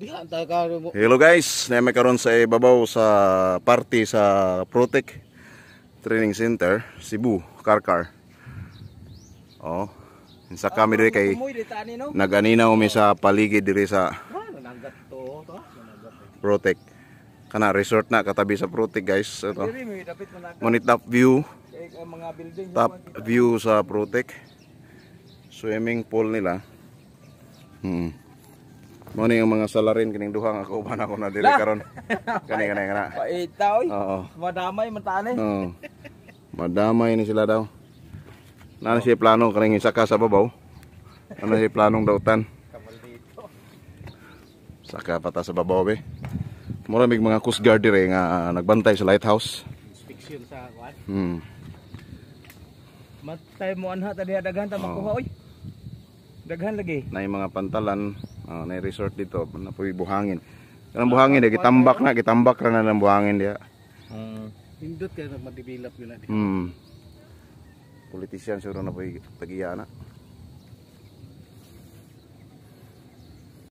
Hello guys, may karon sa ibabaw sa party sa Protec Training Center, Cebu, Karkar. Oh, sa kami diri kay naganinaw mi sa paligid diri sa Protec. Kana resort na katabi sa Protec guys. Ito. Ngunit top view sa Protec. Swimming pool nila. Mo ni ang mga salarin kining duha nga kauban ako na diri karon. Kani kana. Paita oy. Oo. Madamay man tani. Oo. Madamay ni sila daw. Nana siya plano kaning saka sa babaw. Ano siya planong dautan? Saka pata sa babaw be. Mura mig mga coast guard dire nga nagbantay sa lighthouse. Inspection sa kwan. Matay mo anha ta diha daghan ta makuha oy. Daghan lagi. Na yung mga pantalan, na resort dito, na po buhangin. Kanang buhangin dia gitambak ra na ng buhangin dia. Hindot kay nagma-develop yun na. Politician siguro na po tagiya na.